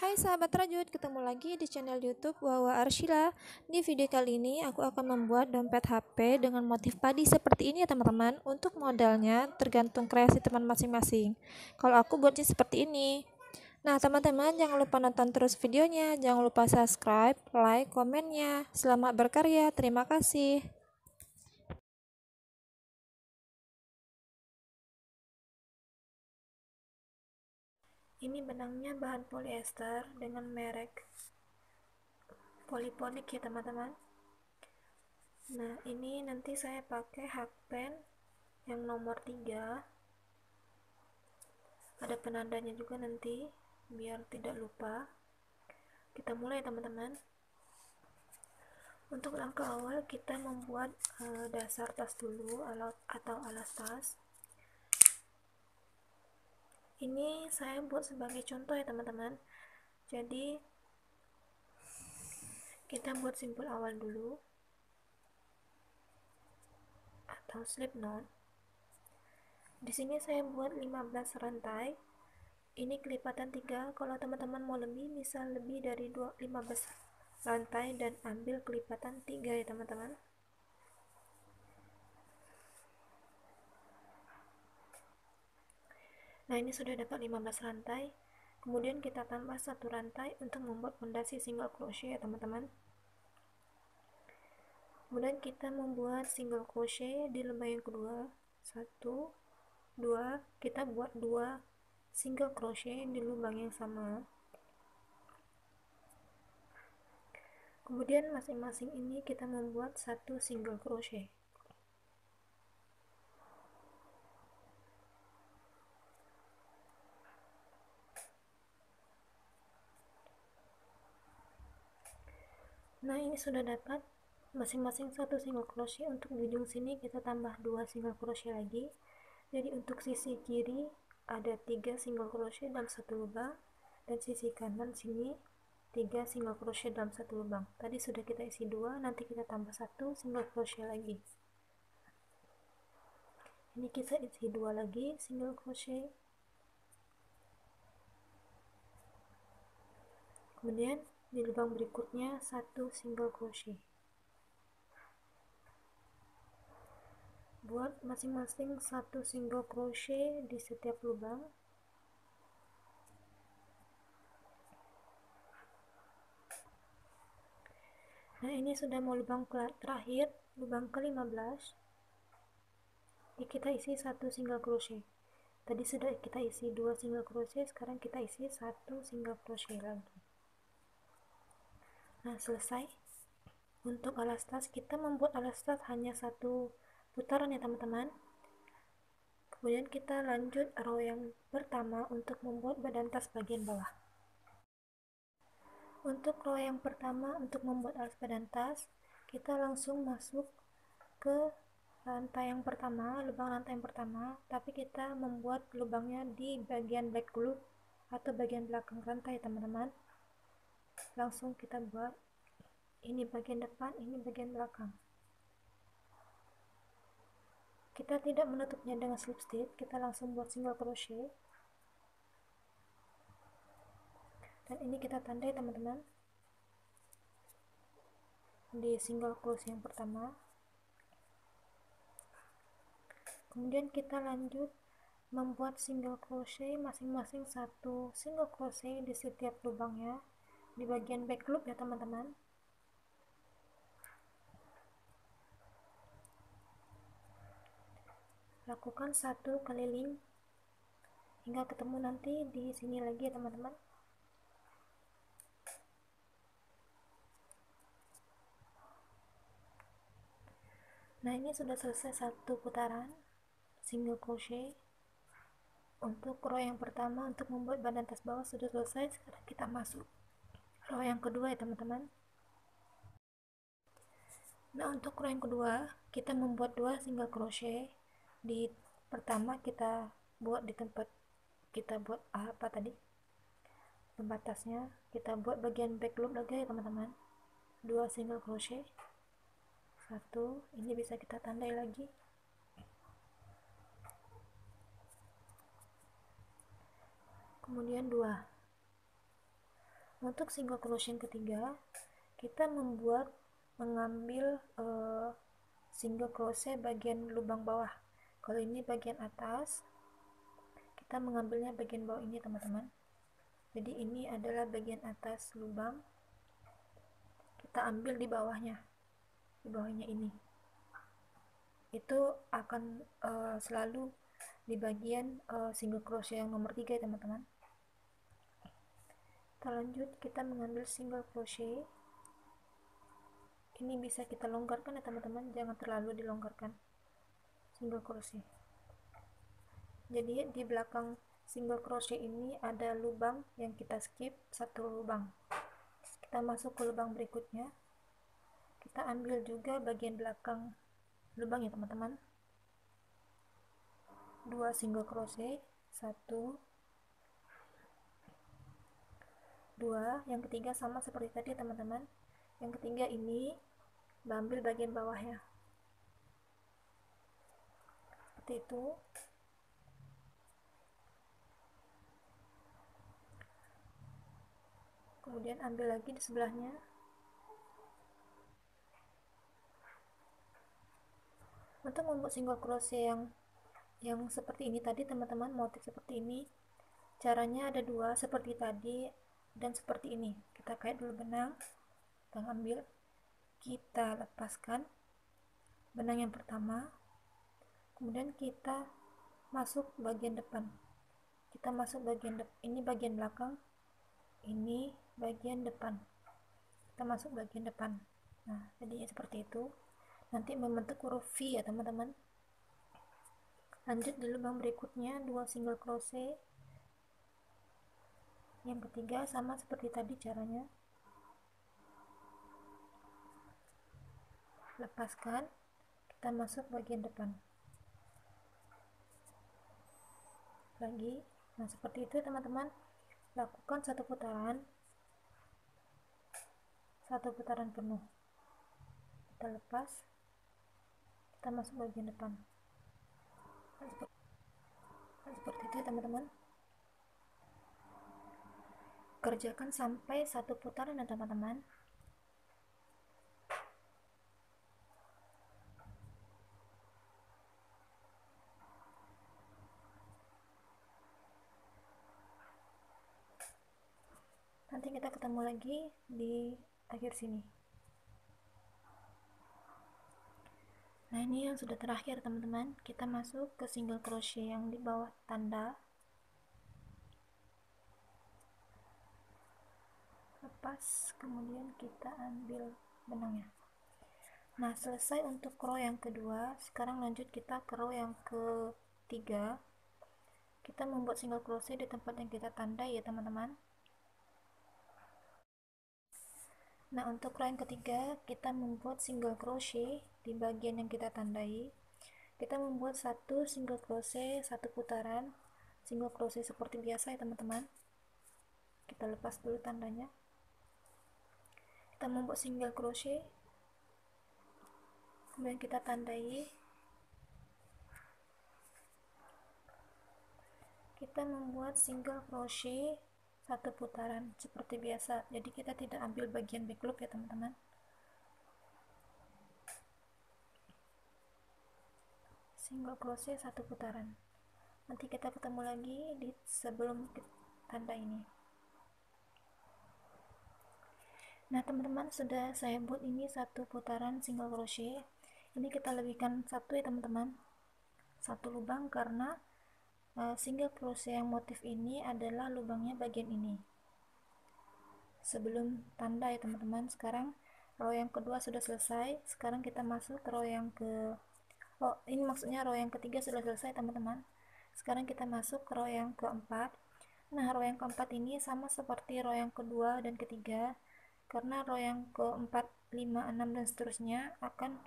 Hai sahabat Rajut, ketemu lagi di channel YouTube Wawa Arshila. Di video kali ini aku akan membuat dompet HP dengan motif padi seperti ini ya teman-teman. Untuk modalnya tergantung kreasi teman masing-masing. Kalau aku buatnya seperti ini. Nah teman-teman, jangan lupa nonton terus videonya, jangan lupa subscribe, like, komennya. Selamat berkarya, terima kasih. Ini benangnya bahan polyester dengan merek Polyphonic ya teman-teman. Nah ini nanti saya pakai hakpen yang nomor 3. Ada penandanya juga nanti biar tidak lupa. Kita mulai teman-teman. Untuk langkah awal kita membuat dasar tas dulu atau alas tas. Ini saya buat sebagai contoh ya teman-teman. Jadi kita buat simpul awal dulu atau slip knot. Di sini saya buat 15 rantai. Ini kelipatan 3. Kalau teman-teman mau lebih, bisa lebih dari 15 rantai dan ambil kelipatan 3 ya teman-teman. Nah ini sudah dapat 15 rantai. Kemudian kita tambah 1 rantai untuk membuat pondasi single crochet ya teman-teman. Kemudian kita membuat single crochet di lubang yang kedua. 1, 2, kita buat 2 single crochet di lubang yang sama. Kemudian masing-masing ini kita membuat 1 single crochet. Nah ini sudah dapat masing-masing 1 single crochet. Untuk di ujung sini kita tambah 2 single crochet lagi. Jadi untuk sisi kiri ada 3 single crochet dalam 1 lubang, dan sisi kanan sini 3 single crochet dalam 1 lubang. Tadi sudah kita isi 2, nanti kita tambah 1 single crochet lagi. Ini kita isi 2 lagi single crochet. Kemudian di lubang berikutnya 1 single crochet. Buat masing-masing 1 single crochet di setiap lubang. Nah ini sudah mau lubang terakhir, lubang ke-15. Kita isi 1 single crochet. Tadi sudah kita isi 2 single crochet, sekarang kita isi 1 single crochet lagi. Nah selesai. Untuk alas tas, kita membuat alas tas hanya 1 putaran ya teman-teman. Kemudian kita lanjut row yang pertama untuk membuat badan tas bagian bawah. Untuk row yang pertama untuk membuat alas badan tas, kita langsung masuk ke rantai yang pertama, lubang rantai yang pertama, tapi kita membuat lubangnya di bagian back loop atau bagian belakang rantai teman-teman. Langsung kita buat, ini bagian depan, ini bagian belakang. Kita tidak menutupnya dengan slip stitch, kita langsung buat single crochet. Dan ini kita tandai teman-teman di single crochet yang pertama. Kemudian kita lanjut membuat single crochet masing-masing 1 single crochet di setiap lubangnya di bagian back loop ya teman-teman. Lakukan 1 keliling hingga ketemu nanti di sini lagi ya teman-teman. Nah ini sudah selesai 1 putaran single crochet. Untuk row yang pertama untuk membuat badan tas bawah sudah selesai. Sekarang kita masuk row yang kedua ya teman-teman. Nah untuk row yang kedua kita membuat 2 single crochet. Di pertama kita buat di tempat kita buat apa tadi, pembatasnya, kita buat bagian back loop lagi ya teman-teman. 2 single crochet, 1, ini bisa kita tandai lagi. Kemudian 2. Untuk single crochet yang ketiga, kita mengambil single crochet bagian lubang bawah. Kalau ini bagian atas, kita mengambilnya bagian bawah ini teman-teman. Jadi ini adalah bagian atas lubang, kita ambil di bawahnya ini. Itu akan selalu di bagian single crochet yang nomor 3 ya teman-teman. Kita lanjut, kita mengambil single crochet. Ini bisa kita longgarkan ya teman-teman, jangan terlalu dilonggarkan. Single crochet. Jadi di belakang single crochet ini ada lubang yang kita skip, satu lubang. Kita masuk ke lubang berikutnya. Kita ambil juga bagian belakang lubang ya teman-teman. 2 single crochet, 1 2, yang ketiga sama seperti tadi teman-teman. Yang ketiga ini ambil bagian bawahnya seperti itu. Kemudian ambil lagi di sebelahnya. Untuk membuat single crochet yang seperti ini tadi teman-teman, motif seperti ini, caranya ada dua, seperti tadi dan seperti ini. Kita kait dulu benang, kita ambil, kita lepaskan benang yang pertama, kemudian kita masuk bagian depan. Kita masuk bagian depan, ini bagian belakang, ini bagian depan. Kita masuk bagian depan. Nah, jadinya seperti itu. Nanti membentuk huruf V ya teman-teman. Lanjut di lubang berikutnya 2 single crochet. Yang ketiga sama seperti tadi caranya. Lepaskan, kita masuk bagian depan. Lagi. Nah, seperti itu teman-teman. Lakukan satu putaran penuh. Kita lepas, kita masuk bagian depan. Nah, seperti itu teman-teman. Kerjakan sampai satu putaran ya teman-teman. Nanti kita ketemu lagi di akhir sini. Nah, ini yang sudah terakhir teman-teman. Kita masuk ke single crochet yang di bawah tanda. Lepas, kemudian kita ambil benangnya. Nah, selesai untuk row yang kedua. Sekarang lanjut kita ke row yang ketiga. Kita membuat single crochet di tempat yang kita tandai ya teman-teman. Nah, untuk row yang ketiga kita membuat single crochet di bagian yang kita tandai. Kita membuat satu single crochet, satu putaran single crochet seperti biasa ya teman-teman. Kita lepas dulu tandanya. Kita membuat single crochet, kemudian kita tandai. Kita membuat single crochet satu putaran seperti biasa, jadi kita tidak ambil bagian back loop ya teman-teman. Single crochet satu putaran. Nanti kita ketemu lagi di sebelum tanda ini. Nah teman-teman, sudah saya buat ini satu putaran single crochet. Ini kita lebihkan satu ya teman-teman, satu lubang, karena single crochet yang motif ini adalah lubangnya bagian ini sebelum tanda ya teman-teman. Sekarang row yang kedua sudah selesai. Sekarang kita masuk ke row yang ini maksudnya row yang ketiga sudah selesai teman-teman. Sekarang kita masuk ke row yang keempat. Nah, row yang keempat ini sama seperti row yang kedua dan ketiga, karena row yang keempat, 5, 6 dan seterusnya akan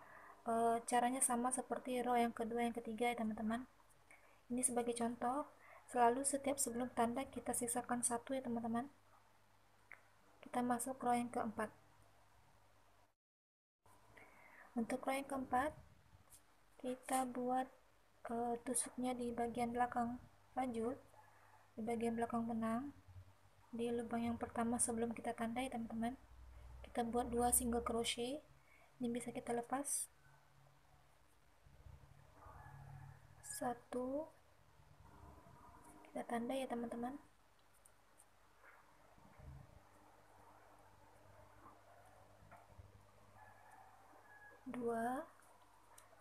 caranya sama seperti row yang kedua, yang ketiga ya teman-teman. Ini sebagai contoh, selalu setiap sebelum tanda kita sisakan satu ya teman-teman. Kita masuk row yang keempat. Untuk row yang keempat, kita buat tusuknya di bagian belakang lanjut, di bagian belakang benang. di lubang yang pertama sebelum kita tandai teman-teman, kita buat 2 single crochet. Ini bisa kita lepas, 1, kita tandai ya teman-teman, 2.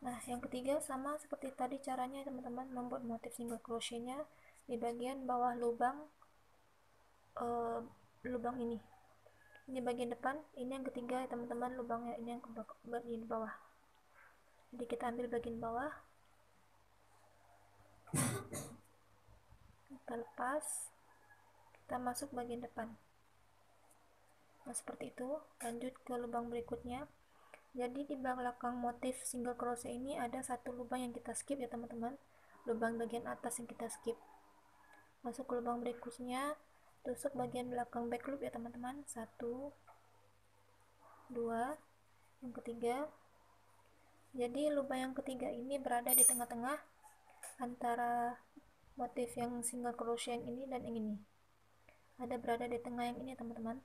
Nah, yang ketiga sama seperti tadi caranya teman-teman, membuat motif single crochetnya di bagian bawah lubang lubang ini bagian depan. Ini yang ketiga ya teman-teman, lubangnya ini yang bagian bawah. Jadi kita ambil bagian bawah, kita lepas, kita masuk bagian depan. Nah, seperti itu. Lanjut ke lubang berikutnya. Jadi di belakang motif single crochet ini ada satu lubang yang kita skip ya teman-teman, lubang bagian atas yang kita skip. Masuk ke lubang berikutnya, tusuk bagian belakang back loop ya teman-teman, 1, 2, yang ketiga. Jadi lubang yang ketiga ini berada di tengah-tengah antara motif yang single crochet yang ini dan yang ini, ada berada di tengah yang ini teman-teman.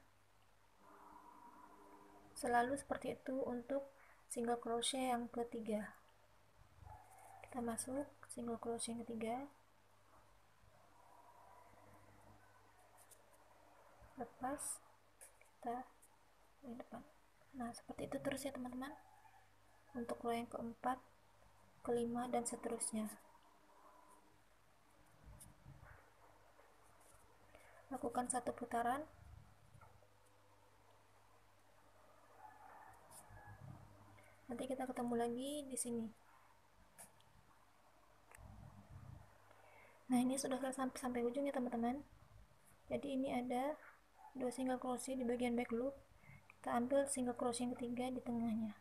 Selalu seperti itu untuk single crochet yang ketiga. Kita masuk single crochet yang ketiga, lepas, kita di depan. Nah, seperti itu terus ya teman-teman, untuk row yang keempat, kelima, dan seterusnya. Lakukan 1 putaran. Nanti kita ketemu lagi di sini. Nah, ini sudah sampai ujung ya teman-teman. Jadi ini ada 2 single crochet di bagian back loop. Kita ambil single crochet yang ketiga di tengahnya.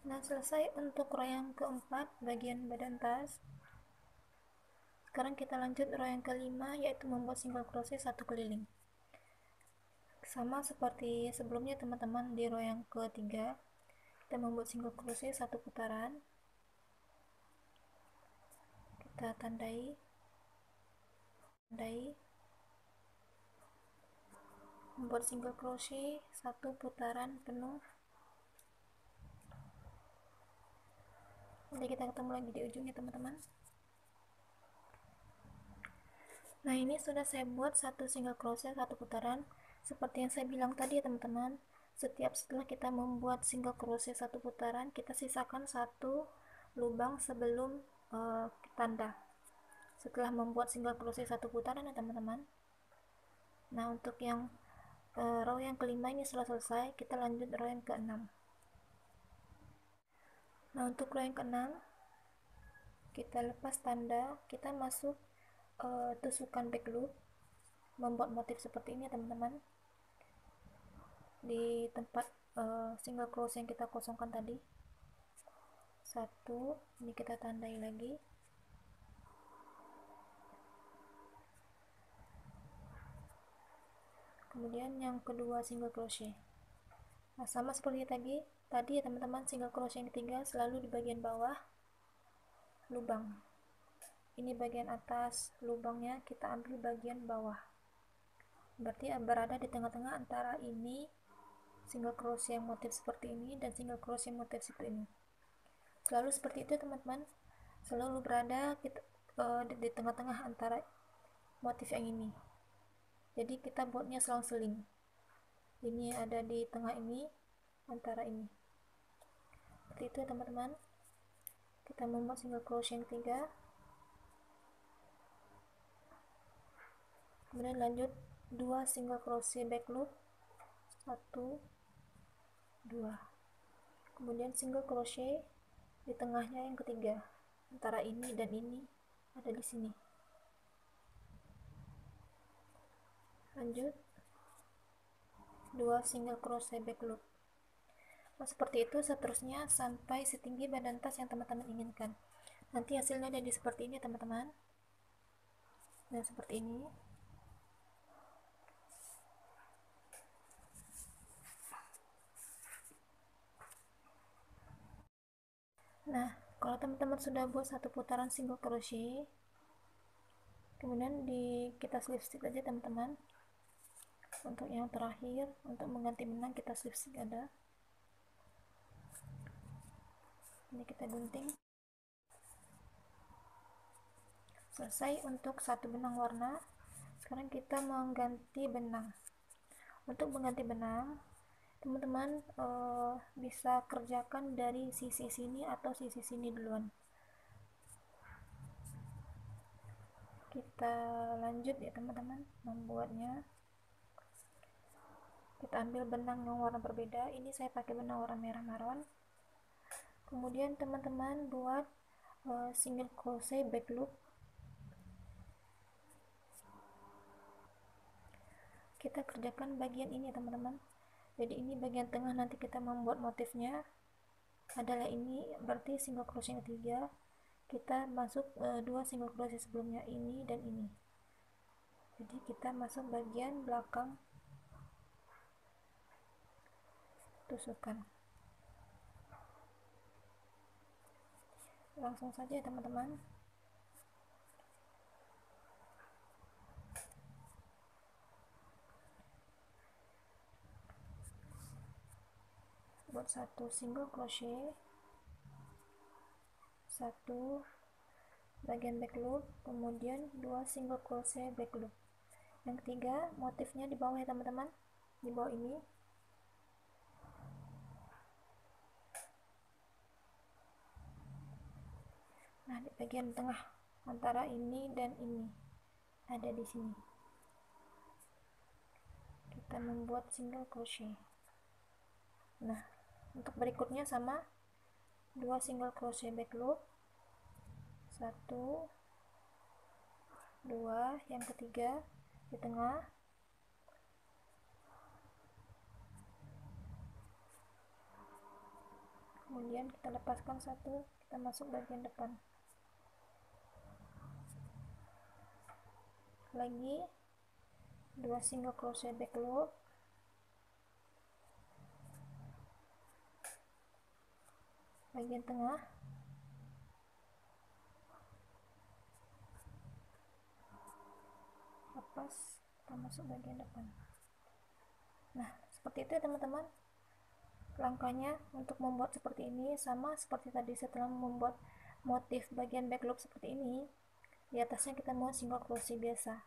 Nah, selesai untuk row yang keempat bagian badan tas. Sekarang kita lanjut row yang kelima, yaitu membuat single crochet 1 keliling. Sama seperti sebelumnya teman-teman, di row yang ketiga kita membuat single crochet 1 putaran, kita tandai, membuat single crochet 1 putaran penuh. Nanti kita ketemu lagi di ujungnya teman-teman. Nah, ini sudah saya buat 1 single crochet 1 putaran. Seperti yang saya bilang tadi ya teman-teman, setelah kita membuat single crochet 1 putaran, kita sisakan 1 lubang sebelum tanda. Setelah membuat single crochet 1 putaran ya teman-teman. Nah, untuk yang row yang kelima ini sudah selesai. Kita lanjut row yang keenam. Nah, untuk row yang keenam, kita lepas tanda, kita masuk tusukan back loop, membuat motif seperti ini teman-teman, di tempat single crochet yang kita kosongkan tadi. 1, ini kita tandai lagi, kemudian yang kedua single crochet. Nah, sama seperti tadi ya teman-teman, single crochet yang ketiga selalu di bagian bawah lubang. Ini bagian atas lubangnya, kita ambil bagian bawah, berarti berada di tengah-tengah antara ini single crochet motif seperti ini dan single crochet motif seperti ini. Selalu seperti itu teman-teman, selalu berada di tengah-tengah antara motif yang ini. Jadi kita buatnya selang-seling, ini ada di tengah ini, antara ini. Seperti itu teman-teman. Kita membuat single crochet yang ketiga, kemudian lanjut 2 single crochet back loop, 1, 2, kemudian single crochet di tengahnya yang ketiga, antara ini dan ini ada di sini. Lanjut 2 single crochet back loop. Nah, seperti itu seterusnya sampai setinggi badan tas yang teman-teman inginkan. Nanti hasilnya jadi seperti ini teman-teman. Nah, seperti ini. Nah, kalau teman-teman sudah buat satu putaran single crochet, kemudian kita slip stitch aja teman-teman. Untuk yang terakhir, untuk mengganti benang kita slip stitch ada. Ini kita gunting. Selesai untuk satu benang warna. Sekarang kita mengganti benang. Untuk mengganti benang, teman-teman bisa kerjakan dari sisi sini atau sisi sini duluan. Kita lanjut ya teman-teman membuatnya. Kita ambil benang yang warna berbeda. Ini saya pakai benang warna merah marun. Kemudian teman-teman buat single crochet back loop. Kita kerjakan bagian ini teman-teman. Jadi ini bagian tengah, nanti kita membuat motifnya adalah ini, berarti single crochet ketiga. Kita masuk 2 single crochet sebelumnya, ini dan ini. Jadi kita masuk bagian belakang tusukan. Langsung saja teman-teman. Buat satu single crochet, satu bagian back loop, kemudian 2 single crochet back loop. Yang ketiga, motifnya di bawah ya teman-teman, di bawah ini. Nah, di bagian tengah antara ini dan ini ada di sini. Kita membuat single crochet. Nah, untuk berikutnya sama, 2 single crochet back loop, 1 2, yang ketiga di tengah, kemudian kita lepaskan satu, kita masuk bagian depan lagi, 2 single crochet back loop, bagian tengah, lepas, kita masuk bagian depan. Nah, seperti itu ya teman-teman. Langkahnya untuk membuat seperti ini sama seperti tadi. Setelah membuat motif bagian back loop seperti ini, di atasnya kita mau single crochet biasa.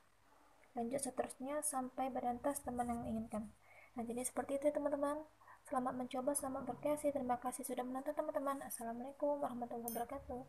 Lanjut seterusnya sampai badan tas teman yang inginkan. Nah, jadi seperti itu ya teman-teman. Selamat mencoba, selamat berkreasi. Terima kasih sudah menonton teman-teman. Assalamualaikum warahmatullahi wabarakatuh.